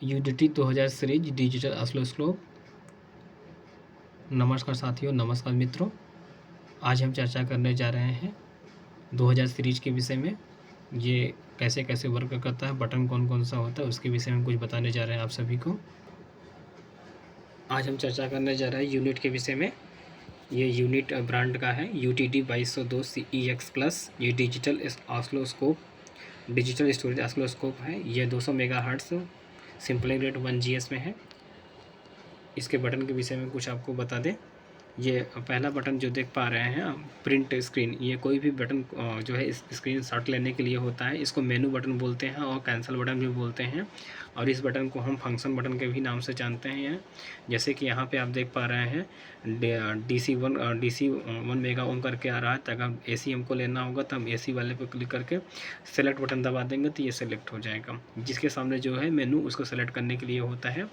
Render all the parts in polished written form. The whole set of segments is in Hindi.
UDT 2000 series digital oscilloscope. नमस्कार साथियों, नमस्कार मित्रों। आज हम चर्चा करने जा रहे हैं 2000 सीरीज के विषय में। ये कैसे कैसे वर्क करता है, बटन कौन कौन सा होता है, उसके विषय में कुछ बताने जा रहे हैं आप सभी को। आज हम चर्चा करने जा रहे हैं यूनिट के विषय में। ये यूनिट ब्रांड का है, UTD 2202 CEX+। ये digital oscilloscope, digital storage oscilloscope है। ये 200 मेगाहर्ट्ज़ सिंपलिंग रेट 1 GHz में है। इसके बटन के विषय में कुछ आपको बता दें। ये पहला बटन जो देख पा रहे हैं प्रिंट स्क्रीन, ये कोई भी बटन जो है इस स्क्रीन शॉट लेने के लिए होता है। इसको मेनू बटन बोलते हैं और कैंसिल बटन भी बोलते हैं। और इस बटन को हम फंक्शन बटन के भी नाम से जानते हैं। जैसे कि यहाँ पे आप देख पा रहे हैं DC1 मेगा ओम करके आ रहा है। तो अगर AC हमको लेना होगा तो हम AC वाले पे क्लिक करके सेलेक्ट बटन दबा देंगे तो ये सेलेक्ट हो जाएगा। जिसके सामने जो है मेनू, उसको सेलेक्ट करने के लिए होता है।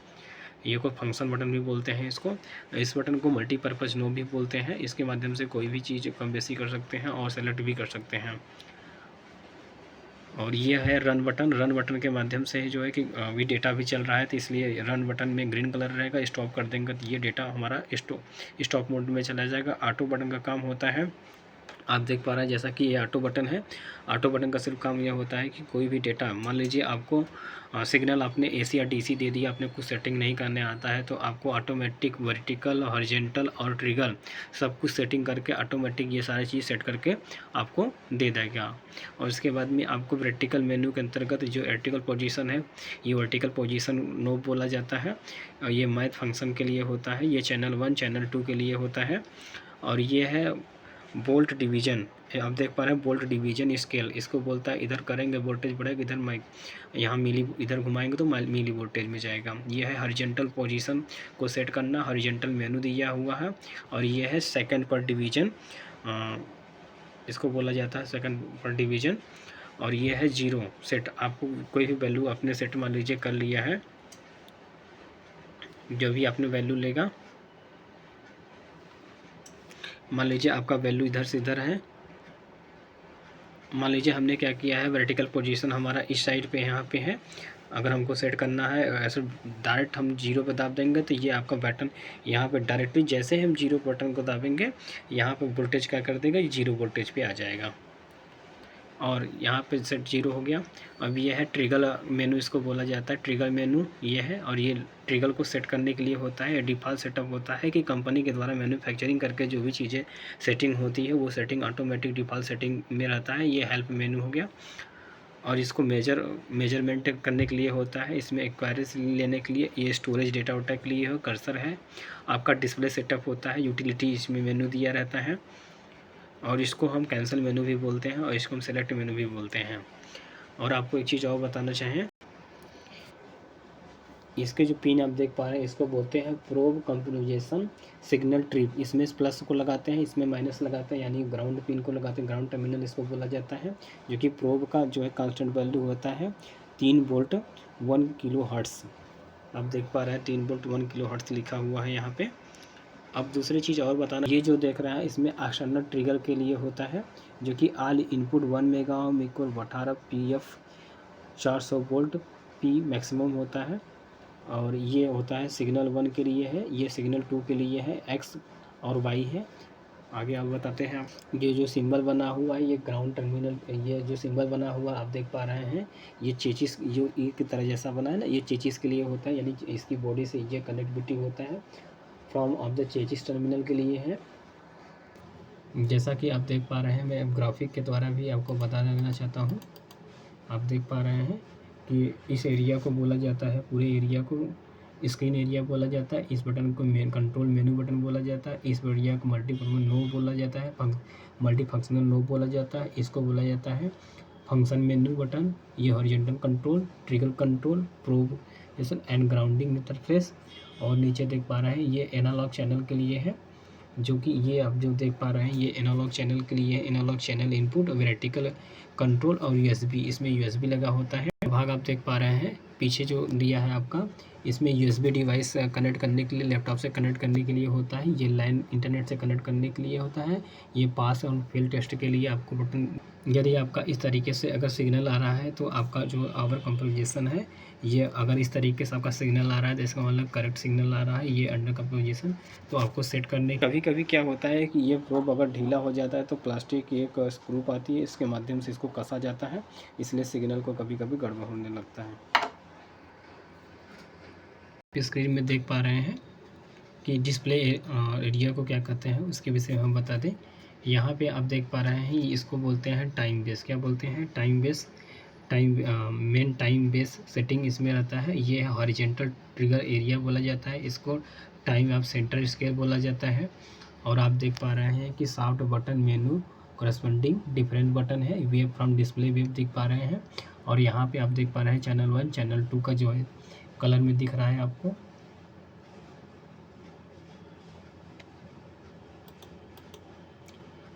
ये को फंक्शन बटन भी बोलते हैं इसको। इस बटन को मल्टीपर्पज़ नोब भी बोलते हैं। इसके माध्यम से कोई भी चीज़ कम बेसी कर सकते हैं और सेलेक्ट भी कर सकते हैं। और ये है रन बटन। रन बटन के माध्यम से जो है कि अभी डेटा भी चल रहा है, तो इसलिए रन बटन में ग्रीन कलर रहेगा। स्टॉप कर देंगे तो ये डेटा हमारा स्टॉप मोड में चला जाएगा। ऑटो बटन का काम होता है, आप देख पा रहे हैं जैसा कि ये ऑटो बटन है। ऑटो बटन का सिर्फ काम यह होता है कि कोई भी डेटा, मान लीजिए आपको सिग्नल आपने AC या DC दे दिया, आपने कुछ सेटिंग नहीं करने आता है, तो आपको ऑटोमेटिक वर्टिकल, हॉरिजेंटल और ट्रिगर सब कुछ सेटिंग करके ऑटोमेटिक ये सारी चीज़ सेट करके आपको दे देगा। और इसके बाद में आपको वर्टिकल मेन्यू के अंतर्गत जो वर्टिकल पोजीशन है, ये वर्टिकल पोजीशन नोब बोला जाता है। ये मैथ फंक्शन के लिए होता है। ये चैनल 1 चैनल 2 के लिए होता है। और ये है बोल्ट डिवीजन। आप देख पा रहे हैं बोल्ट डिवीजन स्केल, इसको बोलता है। इधर करेंगे वोल्टेज बढ़ेगा, इधर माइक यहाँ मिली, इधर घुमाएंगे तो मिली वोल्टेज में जाएगा। ये है हॉरिजॉन्टल पोजीशन को सेट करना, हॉरिजॉन्टल मेनू दिया हुआ है। और ये है सेकंड पर डिवीजन, इसको बोला जाता है सेकंड पर डिवीजन। और ये है जीरो सेट। आपको कोई भी वैल्यू आपने सेट मान लीजिए कर लिया है, जो भी आपने वैल्यू लेगा, मान लीजिए आपका वैल्यू इधर से इधर है। मान लीजिए हमने क्या किया है, वर्टिकल पोजीशन हमारा इस साइड पे यहाँ पे है। अगर हमको सेट करना है ऐसे डायरेक्ट हम जीरो पे दाब देंगे तो ये आपका बटन यहाँ पे डायरेक्टली, जैसे हम जीरो बटन को दाबेंगे यहाँ पे वोल्टेज क्या कर देगा, ये जीरो वोल्टेज पे आ जाएगा। और यहाँ पे सेट जीरो हो गया। अब ये है ट्रिगर मेनू, इसको बोला जाता है ट्रिगर मेनू ये है। और ये ट्रिगर को सेट करने के लिए होता है। डिफ़ॉल्ट सेटअप होता है कि कंपनी के द्वारा मैन्युफैक्चरिंग करके जो भी चीज़ें सेटिंग होती है वो सेटिंग ऑटोमेटिक डिफ़ॉल्ट सेटिंग में रहता है। ये हेल्प मेनू हो गया। और इसको मेजरमेंट करने के लिए होता है। इसमें एक्वायरीज लेने के लिए, ये स्टोरेज डेटा वोटा के लिए हो, कर्सर है। आपका डिस्प्ले सेटअप होता है, यूटिलिटी इसमें मेनू दिया रहता है। और इसको हम कैंसिल मेनू भी बोलते हैं और इसको हम सेलेक्ट मेनू भी बोलते हैं। और आपको एक चीज़ और बताना चाहें, इसके जो पिन आप देख पा रहे हैं इसको बोलते हैं प्रोब कंटिन्यूएशन सिग्नल ट्रिप। इसमें प्लस को लगाते हैं, इसमें माइनस लगाते हैं, यानी ग्राउंड पिन को लगाते हैं, ग्राउंड टर्मिनल इसको बोला जाता है। जो कि प्रोब का जो है कांस्टेंट वैल्यू होता है 3 वोल्ट 1 किलो हर्ट्ज़। आप देख पा रहे हैं 3 वोल्ट 1 किलो हर्ट्ज़ लिखा हुआ है यहाँ पे। अब दूसरी चीज़ और बताना, ये जो देख रहा है इसमें एक्सटर्नल ट्रिगर के लिए होता है, जो कि all input 1 mega ohm equal 18 PF 400 volt P maximum होता है। और ये होता है सिग्नल 1 के लिए है, ये सिग्नल 2 के लिए है, X और Y है। आगे आप बताते हैं। ये जो सिंबल बना हुआ है ये ग्राउंड टर्मिनल, ये जो सिंबल बना हुआ आप देख पा रहे हैं, ये चेचिस जो ई की तरह जैसा बना है ना, ये चेचिस के लिए होता है, यानी इसकी बॉडी से ये कनेक्टिविटी होता है। From of the chassis terminal के लिए है। जैसा कि आप देख पा रहे हैं, मैं ग्राफिक के द्वारा भी आपको बता देना चाहता हूँ। आप देख पा रहे हैं कि इस एरिया को बोला जाता है, पूरे एरिया को स्क्रीन एरिया बोला जाता है। इस बटन को कंट्रोल मेनू बटन बोला जाता है। इस एरिया को मल्टीपर्पज नोब बोला जाता है, मल्टी फंक्शनल नोब बोला जाता है। इसको बोला जाता है फंक्शन मेनू बटन। ये horizontal control, trigger control, probe and grounding interface. और नीचे देख पा रहे हैं ये एनालॉग चैनल के लिए है, जो कि ये आप जो देख पा रहे हैं ये एनालॉग चैनल के लिए है। Analog channel input, vertical control और USB, इसमें USB लगा होता है। भाग आप देख पा रहे हैं पीछे जो दिया है आपका, इसमें USB डिवाइस कनेक्ट करने के लिए, लैपटॉप से कनेक्ट करने के लिए होता है। ये लाइन इंटरनेट से कनेक्ट करने के लिए होता है। ये पास और फेल टेस्ट के लिए आपको बटन यदि आपका इस तरीके से अगर सिग्नल आ रहा है तो आपका जो आवर कंपोजिशन है, ये अगर इस तरीके से आपका सिग्नल आ रहा है तो इसका मतलब करेक्ट सिग्नल आ रहा है, ये अंडर कंपोजिशन। तो आपको सेट करने, कभी कभी क्या होता है कि ये प्रोब अगर ढीला हो जाता है तो प्लास्टिक की एक स्क्रू आती है, इसके माध्यम से इसको कसा जाता है, इसलिए सिग्नल को कभी कभी गड़बड़ होने लगता है। स्क्रीन में देख पा रहे हैं कि डिस्प्ले एरिया को क्या कहते हैं उसके विषय में हम बता दें। यहाँ पे आप देख पा रहे हैं इसको बोलते हैं टाइम बेस। क्या बोलते हैं? Time base. Main time base setting इसमें रहता है। ये हॉरिजेंटल ट्रिगर एरिया बोला जाता है, इसको टाइम ऑफ सेंटर स्केल बोला जाता है। और आप देख पा रहे हैं कि सॉफ्ट बटन मेनू करस्पॉन्डिंग डिफरेंट बटन है, वेव फ्रॉम डिस्प्ले वेव दिख पा रहे हैं। और यहाँ पे आप देख पा रहे हैं चैनल 1 चैनल 2 का जो है कलर में दिख रहा है आपको।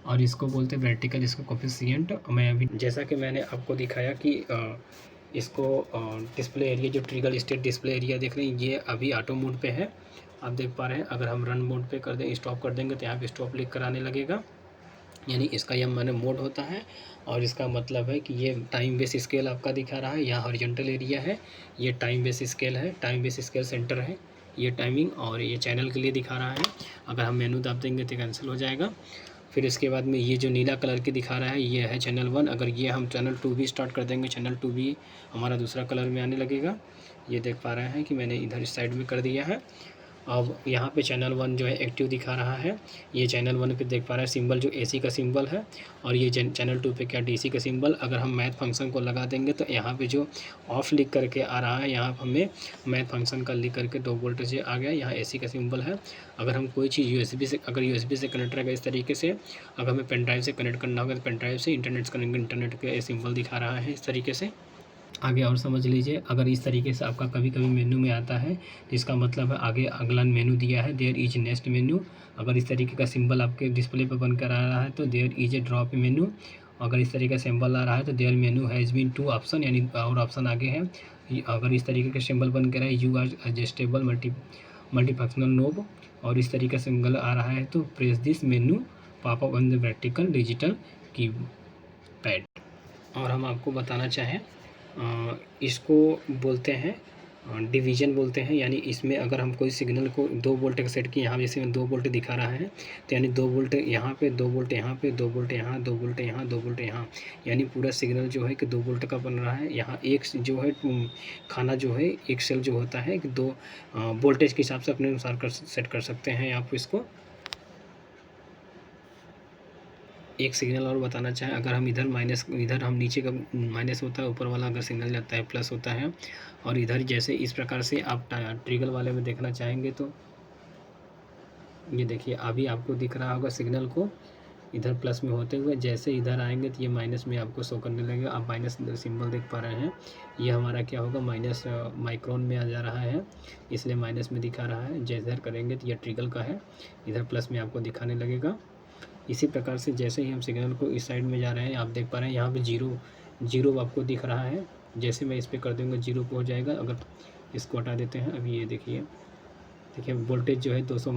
और इसको बोलते हैं वर्टिकल, इसको कोफिशिएंट। मैं अभी जैसा कि मैंने आपको दिखाया कि इसको डिस्प्ले एरिया जो ट्रिगर स्टेट डिस्प्ले एरिया देख रहे हैं ये अभी ऑटो मोड पे है, आप देख पा रहे हैं। अगर हम रन मोड पे कर दें, स्टॉप कर देंगे तो यहाँ पे स्टॉप लिख कर आने लगेगा, यानी इसका यह मैंने मोड होता है। और इसका मतलब है कि ये टाइम बेस स्केल आपका दिखा रहा है, यहाँ हॉरिजॉन्टल एरिया है, ये टाइम बेस स्केल है, टाइम बेस स्केल सेंटर है ये टाइमिंग, और ये चैनल के लिए दिखा रहा है। अगर हम मेनू दाब देंगे तो कैंसिल हो जाएगा। फिर इसके बाद में ये जो नीला कलर की दिखा रहा है ये है चैनल 1। अगर ये हम चैनल 2 भी स्टार्ट कर देंगे, चैनल 2 भी हमारा दूसरा कलर में आने लगेगा। ये देख पा रहे हैं कि मैंने इधर इस साइड में कर दिया है। अब यहाँ पे चैनल 1 जो है एक्टिव दिखा रहा है। ये चैनल 1 पे देख पा रहा है सिंबल जो एसी का सिंबल है, और ये चैनल 2 पे क्या डीसी का सिंबल। अगर हम मैथ फंक्शन को लगा देंगे तो यहाँ पे जो ऑफ लिख करके आ रहा है, यहाँ हमें मैथ फंक्शन का लिख करके 2 वोल्टेज आ गया, यहाँ एसी का सिंबल है। अगर हम कोई चीज़ यूएसबी से, अगर यूएसबी से कनेक्ट रहेगा इस तरीके से, अगर हमें पेन ड्राइव से कनेक्ट करना होगा तो पेन ड्राइव से, इंटरनेट से कनेक्ट, इंटरनेट का सिंबल दिखा रहा है इस तरीके से। आगे और समझ लीजिए, अगर इस तरीके से आपका कभी कभी मेनू में आता है तो इसका मतलब है आगे अगला मेनू दिया है, देयर इज नेक्स्ट मेनू। अगर इस तरीके का सिंबल आपके डिस्प्ले पर बनकर आ रहा है तो there is a drop menu. अगर इस तरीके का सिंबल आ रहा है तो there menu has been 2 option, यानी और ऑप्शन आगे है। अगर इस तरीके का सिंबल बन कर है you are adjustable multifunctional knob, और इस तरीके का सिंबल आ रहा है तो press this menu pop up on the vertical digital keypad. और हम आपको बताना चाहें, इसको बोलते हैं डिवीज़न बोलते हैं, यानी इसमें अगर हम कोई सिग्नल को 2 वोल्ट का सेट किए, यहाँ जैसे 2 वोल्ट दिखा रहा है तो यानी 2 वोल्ट यहाँ पे, 2 वोल्ट यहाँ पे, 2 वोल्ट यहाँ, 2 वोल्ट यहाँ, 2 वोल्ट यहाँ, यानी पूरा सिग्नल जो है कि 2 वोल्ट का बन रहा है। यहाँ एक जो है खाना जो है, एक सेल जो होता है कि 2 वोल्टेज के हिसाब से अपने अनुसार सेट कर सकते हैं आप इसको। एक सिग्नल और बताना चाहें, अगर हम इधर माइनस, इधर हम नीचे का माइनस होता है, ऊपर वाला अगर सिग्नल जाता है प्लस होता है। और इधर जैसे इस प्रकार से आप ट्रिगल वाले में देखना चाहेंगे तो ये देखिए अभी आपको दिख रहा होगा सिग्नल को इधर प्लस में होते हुए, जैसे इधर आएंगे तो ये माइनस में आपको शो करने लगेगा। आप माइनस सिंबल देख पा रहे हैं, ये हमारा क्या होगा, माइनस माइक्रोन में आ जा रहा है, इसलिए माइनस में दिखा रहा है। जैसे इधर करेंगे तो ये ट्रिगल का है, इधर प्लस में आपको दिखाने लगेगा। इसी प्रकार से जैसे ही हम सिग्नल को इस साइड में जा रहे हैं, आप देख पा रहे हैं यहाँ पे जीरो आपको दिख रहा है। जैसे मैं इस पर कर दूँगा जीरो पे हो जाएगा। अगर इसको हटा देते हैं, अभी ये देखिए वोल्टेज जो है 200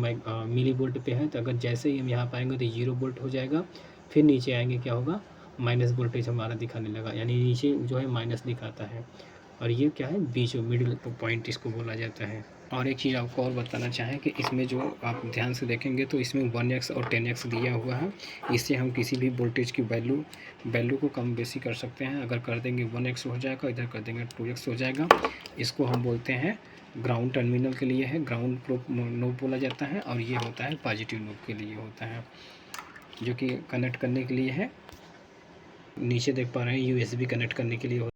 मिली वोल्ट पे है, तो अगर जैसे ही हम यहाँ पाएंगे तो 0 वोल्ट हो जाएगा। फिर नीचे आएंगे क्या होगा, माइनस वोल्टेज हमारा दिखाने लगा, यानी नीचे जो है माइनस दिखाता है। और ये क्या है, बीच मिडिल पॉइंट इसको बोला जाता है। और एक चीज़ आपको और बताना चाहें कि इसमें जो आप ध्यान से देखेंगे तो इसमें 1x और 10x दिया हुआ है। इससे हम किसी भी वोल्टेज की वैल्यू को कम बेसी कर सकते हैं। अगर कर देंगे 1x हो जाएगा, इधर कर देंगे 2x हो जाएगा। इसको हम बोलते हैं ग्राउंड टर्मिनल के लिए है, ग्राउंड प्रोब नोब बोला जाता है। और ये होता है पॉजिटिव नोब के लिए होता है, जो कि कनेक्ट करने के लिए है। नीचे देख पा रहे हैं USB कनेक्ट करने के लिए